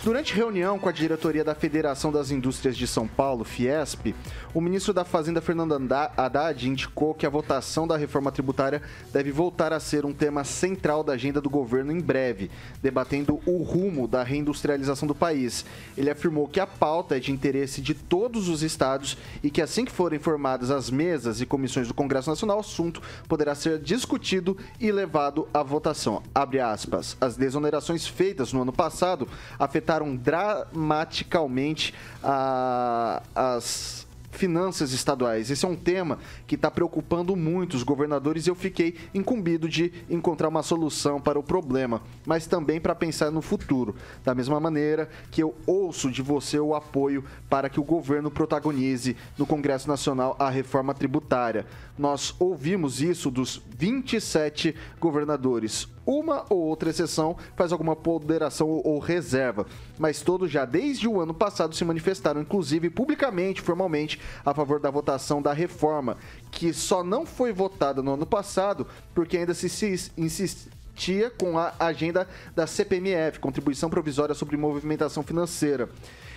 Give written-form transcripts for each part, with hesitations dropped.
Durante reunião com a diretoria da Federação das Indústrias de São Paulo, Fiesp, o ministro da Fazenda, Fernando Haddad, indicou que a votação da reforma tributária deve voltar a ser um tema central da agenda do governo em breve, debatendo o rumo da reindustrialização do país. Ele afirmou que a pauta é de interesse de todos os estados e que assim que forem formadas as mesas e comissões do Congresso Nacional, o assunto poderá ser discutido e levado à votação. Abre aspas. As desonerações feitas no ano passado afetaram dramaticamente as finanças estaduais. Esse é um tema que está preocupando muito os governadores e eu fiquei incumbido de encontrar uma solução para o problema, mas também para pensar no futuro. Da mesma maneira que eu ouço de você o apoio para que o governo protagonize no Congresso Nacional a reforma tributária. Nós ouvimos isso dos 27 governadores. Uma ou outra exceção faz alguma ponderação ou reserva, mas todos já desde o ano passado se manifestaram, inclusive publicamente, formalmente, a favor da votação da reforma, que só não foi votada no ano passado porque ainda se insistia com a agenda da CPMF, Contribuição Provisória sobre Movimentação Financeira.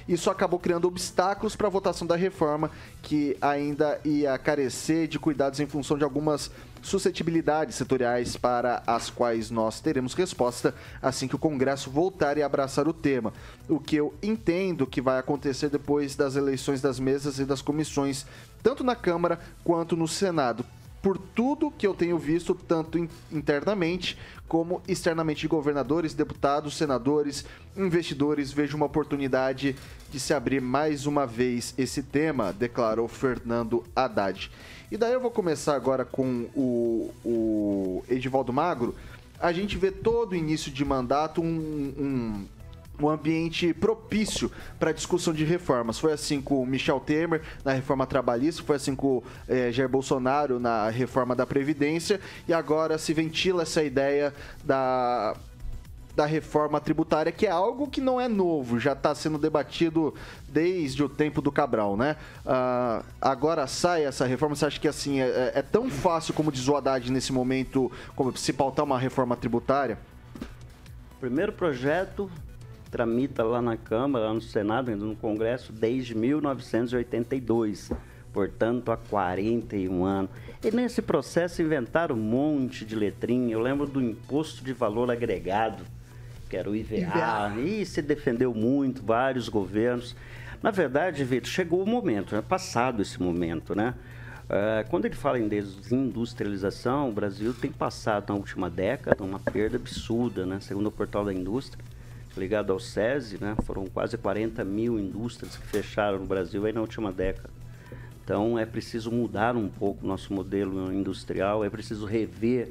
Isso acabou criando obstáculos para a votação da reforma, que ainda ia carecer de cuidados em função de algumas suscetibilidades setoriais para as quais nós teremos resposta assim que o Congresso voltar e abraçar o tema. O que eu entendo que vai acontecer depois das eleições das mesas e das comissões, tanto na Câmara quanto no Senado. Por tudo que eu tenho visto, tanto internamente como externamente, de governadores, deputados, senadores, investidores, vejo uma oportunidade de se abrir mais uma vez esse tema, declarou Fernando Haddad. E daí eu vou começar agora com o Edivaldo Magro. A gente vê todo o início de mandato um ambiente propício para a discussão de reformas. Foi assim com o Michel Temer na reforma trabalhista, foi assim com o Jair Bolsonaro na reforma da Previdência, e agora se ventila essa ideia da reforma tributária, que é algo que não é novo, já está sendo debatido desde o tempo do Cabral, né? Agora sai essa reforma, você acha que assim é tão fácil como diz o Haddad nesse momento, como se pautar uma reforma tributária? Primeiro projeto tramita lá na Câmara, lá no Senado, ainda no Congresso, desde 1982, portanto, há 41 anos. E nesse processo inventaram um monte de letrinha. Eu lembro do Imposto de Valor Agregado, que era o IVA, e se defendeu muito, vários governos. Na verdade, Vitor, chegou o momento, passado esse momento, né? Quando ele fala em desindustrialização, o Brasil tem passado na última década uma perda absurda, né? Segundo o Portal da Indústria, ligado ao SESI, né? Foram quase 40 mil indústrias que fecharam no Brasil aí na última década. Então, é preciso mudar um pouco o nosso modelo industrial, é preciso rever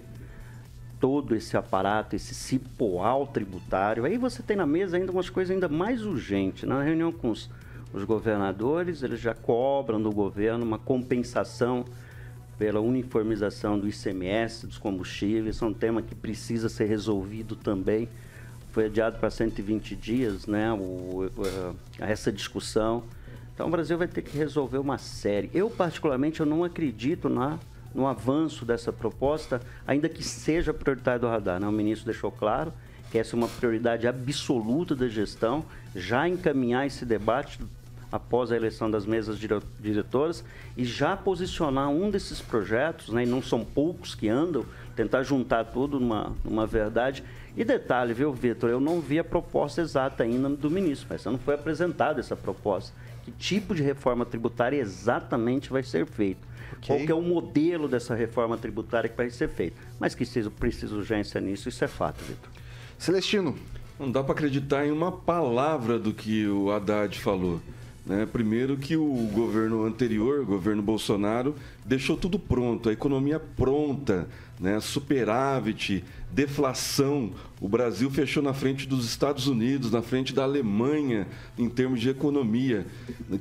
todo esse aparato, esse cipoal tributário. Aí você tem na mesa ainda umas coisas ainda mais urgentes. Na reunião com os governadores, eles já cobram do governo uma compensação pela uniformização do ICMS, dos combustíveis. É um tema que precisa ser resolvido também. Foi adiado para 120 dias, né, essa discussão. Então, o Brasil vai ter que resolver uma série. Eu, particularmente, eu não acredito no avanço dessa proposta, ainda que seja prioritário do Haddad, né? O ministro deixou claro que essa é uma prioridade absoluta da gestão, já encaminhar esse debate após a eleição das mesas diretoras e já posicionar um desses projetos, né, e não são poucos que andam, tentar juntar tudo numa verdade. E detalhe, viu, Vitor, eu não vi a proposta exata ainda do ministro, mas não foi apresentada essa proposta. Que tipo de reforma tributária exatamente vai ser feito? Okay. Qual que é o modelo dessa reforma tributária que vai ser feito? Mas que precisa urgência nisso, isso é fato, Vitor. Celestino. Não dá para acreditar em uma palavra do que o Haddad falou. Né? Primeiro que o governo anterior, o governo Bolsonaro, deixou tudo pronto, a economia pronta, né? Superávit, deflação. O Brasil fechou na frente dos Estados Unidos, na frente da Alemanha, em termos de economia.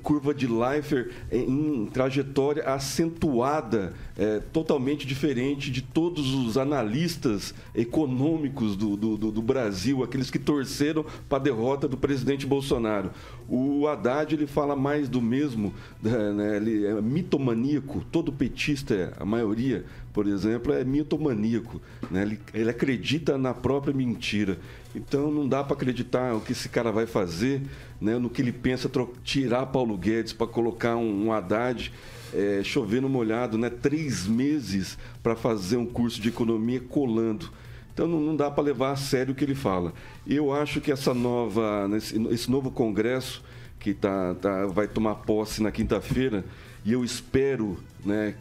Curva de Laffer em trajetória acentuada, totalmente diferente de todos os analistas econômicos do Brasil, aqueles que torceram para a derrota do presidente Bolsonaro. O Haddad, ele fala mais do mesmo, né? Ele é mitomaníaco, todo petista, a maioria, por exemplo, é mitomaníaco, né? Ele acredita na própria mentira. Então não dá para acreditar o que esse cara vai fazer, né, no que ele pensa tirar Paulo Guedes para colocar um Haddad chovendo molhado, né, 3 meses para fazer um curso de economia colando. Então não dá para levar a sério o que ele fala. Eu acho que esse novo Congresso que vai tomar posse na quinta-feira, e eu espero, né,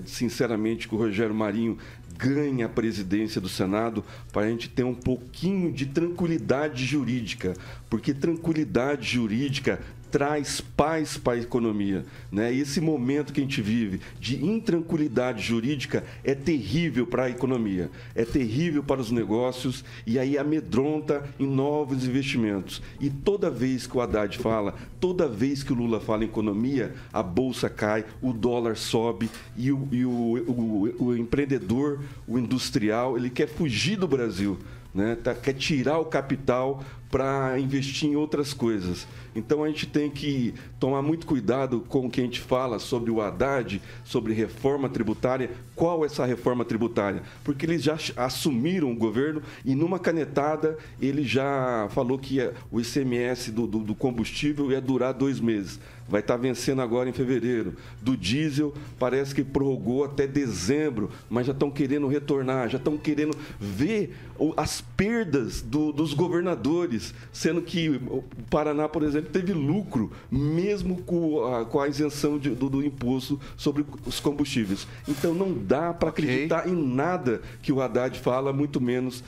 sinceramente, que o Rogério Marinho ganhe a presidência do Senado para a gente ter um pouquinho de tranquilidade jurídica, porque tranquilidade jurídica traz paz para a economia, né? E esse momento que a gente vive de intranquilidade jurídica é terrível para a economia, é terrível para os negócios e aí amedronta em novos investimentos. E toda vez que o Haddad fala, toda vez que o Lula fala em economia, a bolsa cai, o dólar sobe e o empreendedor, o industrial, ele quer fugir do Brasil, né? Quer tirar o capital para investir em outras coisas. Então a gente tem que tomar muito cuidado com o que a gente fala sobre o Haddad, sobre reforma tributária. Qual é essa reforma tributária? Porque eles já assumiram o governo e numa canetada ele já falou que o ICMS do combustível ia durar 2 meses. Vai estar vencendo agora em fevereiro. Do diesel, parece que prorrogou até dezembro, mas já estão querendo retornar, já estão querendo ver as perdas dos governadores, sendo que o Paraná, por exemplo, teve lucro, mesmo com a isenção do imposto sobre os combustíveis. Então, não dá para acreditar em nada que o Haddad fala, muito menos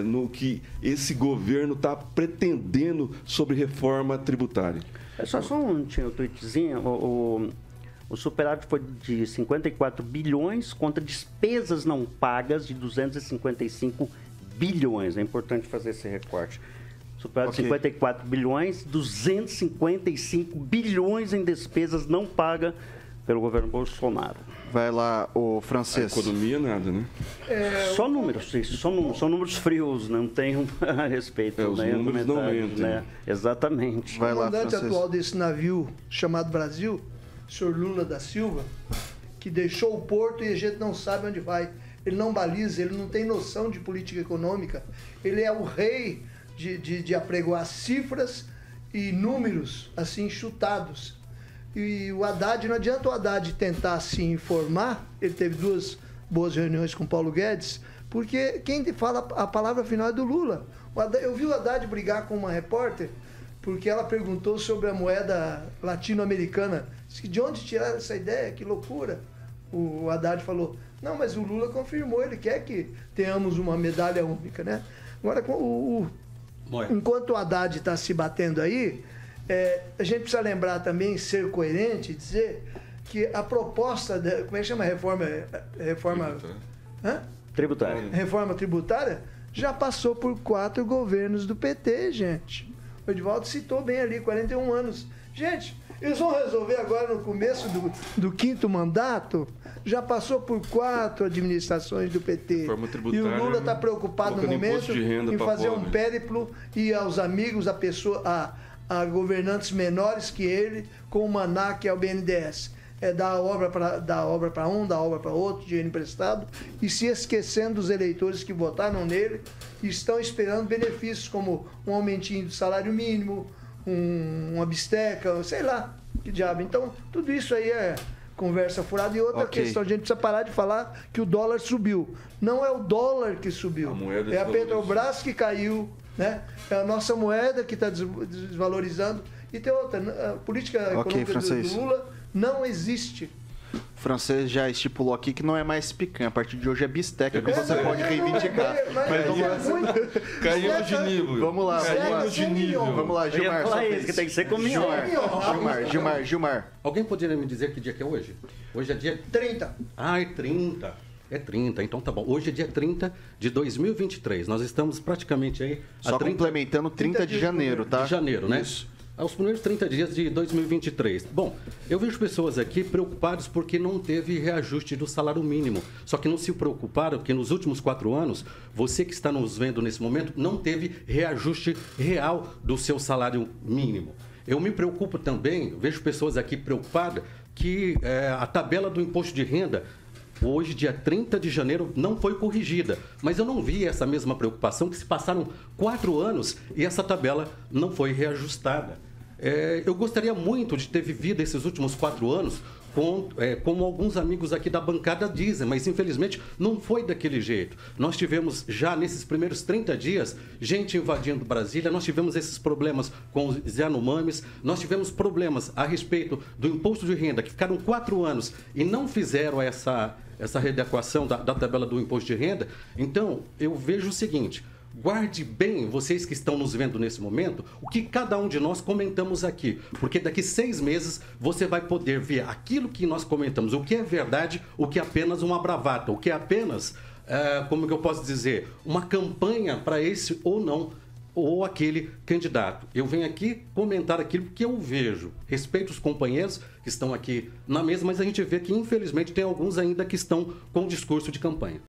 no que esse governo está pretendendo sobre reforma tributária. Só um tweetzinho. O superávit foi de 54 bilhões contra despesas não pagas de 255 bilhões. É importante fazer esse recorte. Superávit de 54 bilhões, 255 bilhões em despesas não pagas pelo governo Bolsonaro. Vai lá, o Francês. A economia nada, né? Só números, são números frios, não tem a respeito. Os números não mentem. Né? Exatamente. Vai lá, o comandante Francês. atual desse navio chamado Brasil, o senhor Lula da Silva, que deixou o porto e a gente não sabe onde vai. Ele não baliza, ele não tem noção de política econômica. Ele é o rei de apregoar cifras e números assim chutados. E o Haddad, não adianta o Haddad tentar se informar, ele teve 2 boas reuniões com o Paulo Guedes, porque quem fala a palavra final é do Lula. Eu vi o Haddad brigar com uma repórter, porque ela perguntou sobre a moeda latino-americana. Disse que de onde tiraram essa ideia? Que loucura. O Haddad falou, não, mas o Lula confirmou, ele quer que tenhamos uma medalha única, né? Agora, enquanto o Haddad está se batendo aí, a gente precisa lembrar também, ser coerente, dizer que a proposta, como é que chama? Reforma tributária já passou por 4 governos do PT, gente. O Edivaldo citou bem ali, 41 anos. Gente, eles vão resolver agora no começo do 5º mandato? Já passou por 4 administrações do PT. E o Lula está preocupado no momento em fazer um périplo e aos amigos, a governantes menores que ele, com o Maná, que é o BNDES. Dar obra para um, dar obra para outro, dinheiro emprestado, e se esquecendo dos eleitores que votaram nele e estão esperando benefícios como um aumentinho do salário mínimo, uma bisteca, sei lá, que diabo. Então, tudo isso aí é conversa furada. E outra questão, a gente precisa parar de falar que o dólar subiu. Não é o dólar que subiu, é a Petrobras que caiu, né? É a nossa moeda que está desvalorizando. E tem outra, a política econômica do Lula não existe. O Francês já estipulou aqui que não é mais picanha. A partir de hoje é bisteca que você pode reivindicar. Caímos de nível. Vamos lá. Vamos lá, Gilmar. Que tem que ser comigo. Gilmar. Alguém poderia me dizer que dia que é hoje? Hoje é dia 30. Ah, é 30. É 30, então tá bom. Hoje é dia 30 de 2023. Nós estamos praticamente aí... Só complementando 30 de janeiro, tá? De janeiro, né? Isso. Aos primeiros 30 dias de 2023. Bom, eu vejo pessoas aqui preocupadas porque não teve reajuste do salário mínimo. Só que não se preocuparam porque nos últimos 4 anos, você que está nos vendo nesse momento, não teve reajuste real do seu salário mínimo. Eu me preocupo também, vejo pessoas aqui preocupadas que a tabela do imposto de renda hoje, dia 30 de janeiro, não foi corrigida. Mas eu não vi essa mesma preocupação que se passaram 4 anos e essa tabela não foi reajustada. Eu gostaria muito de ter vivido esses últimos 4 anos como alguns amigos aqui da bancada dizem, mas infelizmente não foi daquele jeito. Nós tivemos já nesses primeiros 30 dias gente invadindo Brasília, nós tivemos esses problemas com os Yanomamis, nós tivemos problemas a respeito do imposto de renda, que ficaram 4 anos e não fizeram essa readequação da tabela do imposto de renda. Então, eu vejo o seguinte: guarde bem, vocês que estão nos vendo nesse momento, o que cada um de nós comentamos aqui. Porque daqui 6 meses você vai poder ver aquilo que nós comentamos, o que é verdade, o que é apenas uma bravata, o que é apenas, como que eu posso dizer, uma campanha para esse ou não, ou aquele candidato. Eu venho aqui comentar aquilo que eu vejo. Respeito os companheiros que estão aqui na mesa, mas a gente vê que infelizmente tem alguns ainda que estão com discurso de campanha.